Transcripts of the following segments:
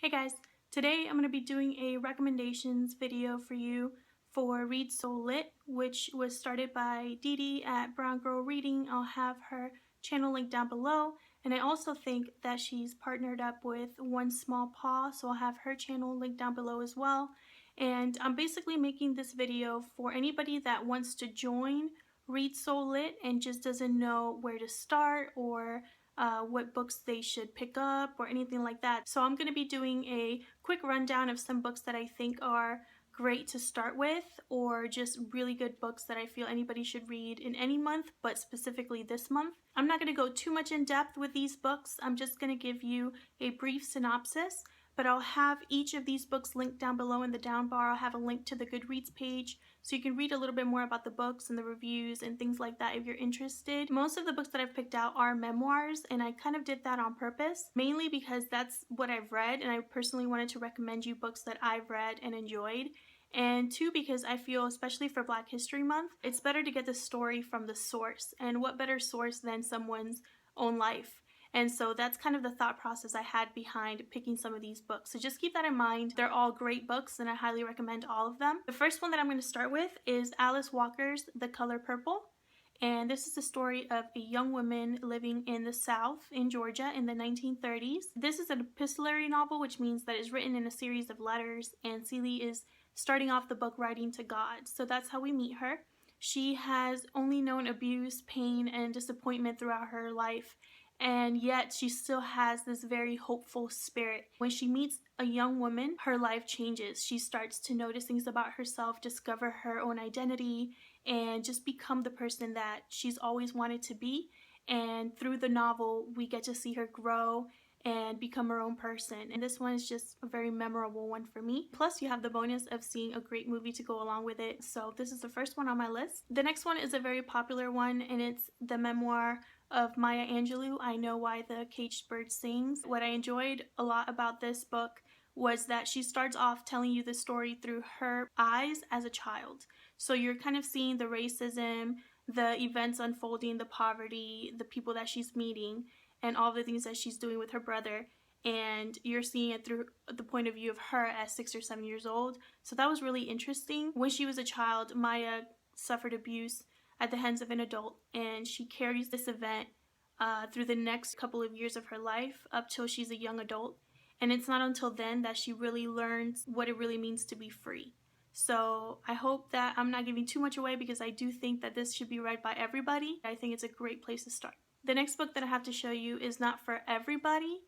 Hey guys, today I'm going to be doing a recommendations video for you for Read Soul Lit, which was started by Dee Dee at Brown Girl Reading. I'll have her channel linked down below, and I also think that she's partnered up with One Small Paw, so I'll have her channel linked down below as well. And I'm basically making this video for anybody that wants to join Read Soul Lit and just doesn't know where to start or what books they should pick up or anything like that. So I'm going to be doing a quick rundown of some books that I think are great to start with, or just really good books that I feel anybody should read in any month, but specifically this month. I'm not going to go too much in depth with these books. I'm just going to give you a brief synopsis, but I'll have each of these books linked down below in the down bar. I'll have a link to the Goodreads page so you can read a little bit more about the books and the reviews and things like that if you're interested. Most of the books that I've picked out are memoirs, and I kind of did that on purpose, mainly because that's what I've read, and I personally wanted to recommend you books that I've read and enjoyed. And two, because I feel, especially for Black History Month, it's better to get the story from the source, and what better source than someone's own life. And so that's kind of the thought process I had behind picking some of these books. So just keep that in mind. They're all great books and I highly recommend all of them. The first one that I'm going to start with is Alice Walker's The Color Purple. And this is the story of a young woman living in the South in Georgia in the 1930s. This is an epistolary novel, which means that it's written in a series of letters, and Celie is starting off the book writing to God. So that's how we meet her. She has only known abuse, pain, and disappointment throughout her life, and yet she still has this very hopeful spirit. When she meets a young woman, her life changes. She starts to notice things about herself, discover her own identity, and just become the person that she's always wanted to be. And through the novel, we get to see her grow and become her own person. And this one is just a very memorable one for me. Plus, you have the bonus of seeing a great movie to go along with it. So this is the first one on my list. The next one is a very popular one, and it's the memoir of Maya Angelou, I Know Why the Caged Bird Sings. What I enjoyed a lot about this book was that she starts off telling you the story through her eyes as a child. So you're kind of seeing the racism, the events unfolding, the poverty, the people that she's meeting, and all the things that she's doing with her brother. And you're seeing it through the point of view of her as 6 or 7 years old. So that was really interesting. When she was a child, Maya suffered abuse at the hands of an adult, and she carries this event through the next couple of years of her life up till she's a young adult. And it's not until then that she really learns what it really means to be free. So I hope that I'm not giving too much away, because I do think that this should be read by everybody. I think it's a great place to start. The next book that I have to show you is not for everybody,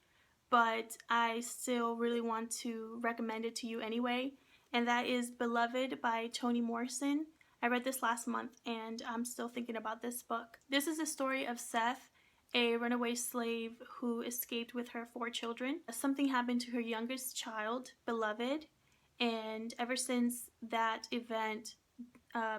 but I still really want to recommend it to you anyway, and that is Beloved by Toni Morrison. I read this last month and I'm still thinking about this book. This is the story of Seth, a runaway slave who escaped with her 4 children. Something happened to her youngest child, Beloved, and ever since that event,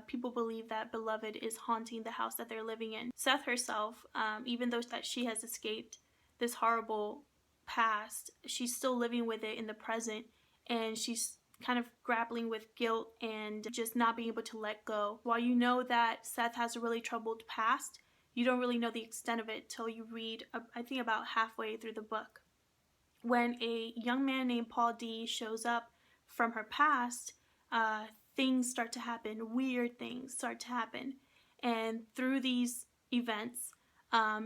people believe that Beloved is haunting the house that they're living in. Seth herself, even though that she has escaped this horrible past, she's still living with it in the present, and she's kind of grappling with guilt and just not being able to let go. While you know that Seth has a really troubled past, you don't really know the extent of it till you read, I think, about halfway through the book. When a young man named Paul D shows up from her past, things start to happen, weird things start to happen. And through these events,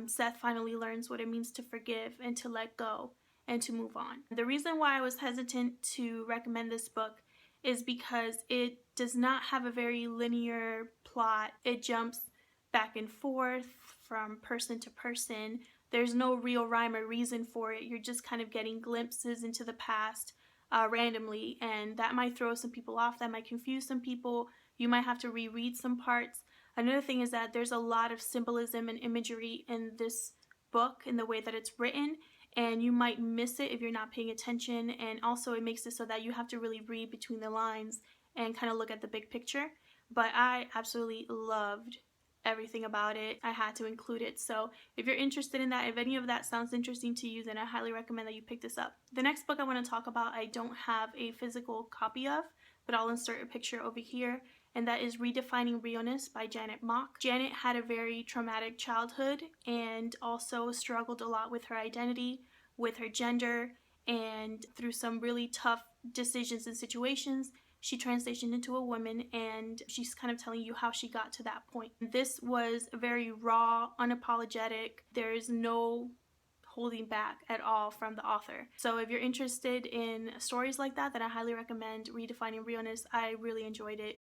Seth finally learns what it means to forgive and to let go and to move on. The reason why I was hesitant to recommend this book is because it does not have a very linear plot. It jumps back and forth from person to person. There's no real rhyme or reason for it. You're just kind of getting glimpses into the past randomly, and that might throw some people off. That might confuse some people. You might have to reread some parts. Another thing is that there's a lot of symbolism and imagery in this book in the way that it's written, and you might miss it if you're not paying attention. And also it makes it so that you have to really read between the lines and kind of look at the big picture. But I absolutely loved everything about it. I had to include it. So if you're interested in that, if any of that sounds interesting to you, then I highly recommend that you pick this up. The next book I want to talk about, I don't have a physical copy of, but I'll insert a picture over here, and that is Redefining Realness by Janet Mock. Janet had a very traumatic childhood and also struggled a lot with her identity, with her gender, and through some really tough decisions and situations, she transitioned into a woman, and she's kind of telling you how she got to that point. This was very raw, unapologetic. There's no holding back at all from the author. So if you're interested in stories like that, then I highly recommend Redefining Realness. I really enjoyed it.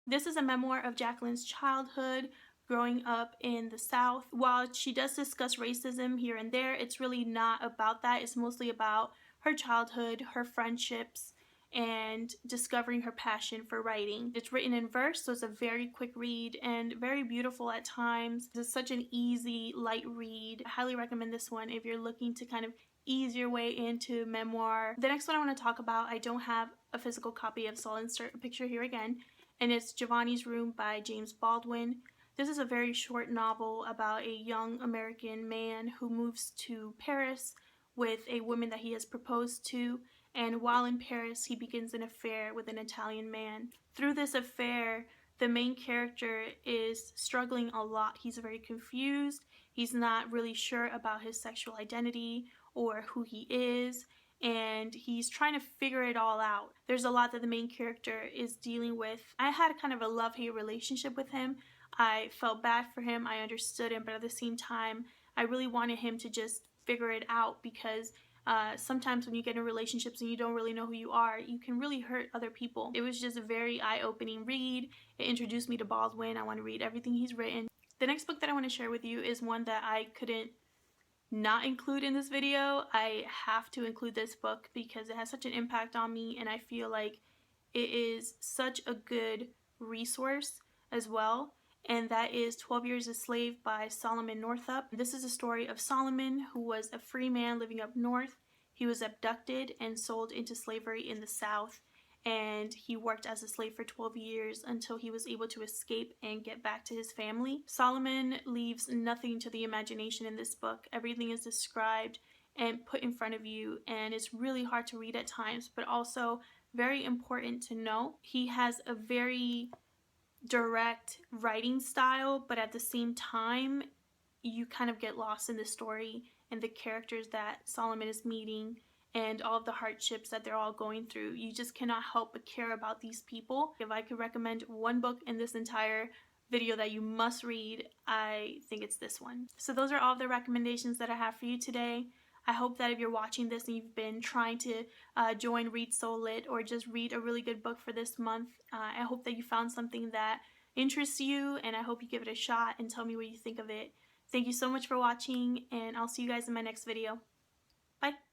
This is a memoir of Jacqueline's childhood growing up in the South. While she does discuss racism here and there, it's really not about that. It's mostly about her childhood, her friendships, and discovering her passion for writing. It's written in verse, so it's a very quick read and very beautiful at times. It's such an easy, light read. I highly recommend this one if you're looking to kind of ease your way into memoir. The next one I want to talk about, I don't have a physical copy of, so I'll insert a picture here again, and it's Giovanni's Room by James Baldwin. This is a very short novel about a young American man who moves to Paris with a woman that he has proposed to, and while in Paris, he begins an affair with an Italian man. Through this affair, the main character is struggling a lot. He's very confused. He's not really sure about his sexual identity or who he is, and he's trying to figure it all out. There's a lot that the main character is dealing with. I had kind of a love-hate relationship with him. I felt bad for him, I understood him, but at the same time, I really wanted him to just figure it out, because sometimes when you get in relationships and you don't really know who you are, you can really hurt other people. It was just a very eye-opening read. It introduced me to Baldwin. I want to read everything he's written. The next book that I want to share with you is one that I couldn't not include in this video. I have to include this book because it has such an impact on me, and I feel like it is such a good resource as well, and that is 12 Years a Slave by Solomon Northup. This is a story of Solomon, who was a free man living up north. He was abducted and sold into slavery in the South, and he worked as a slave for 12 years until he was able to escape and get back to his family. Solomon leaves nothing to the imagination in this book. Everything is described and put in front of you, and it's really hard to read at times, but also very important to know. He has a very direct writing style, but at the same time, you kind of get lost in the story and the characters that Solomon is meeting and all of the hardships that they're all going through. You just cannot help but care about these people. If I could recommend one book in this entire video that you must read, I think it's this one. So those are all the recommendations that I have for you today. I hope that if you're watching this and you've been trying to join Read So Lit or just read a really good book for this month, I hope that you found something that interests you, and I hope you give it a shot and tell me what you think of it. Thank you so much for watching, and I'll see you guys in my next video. Bye!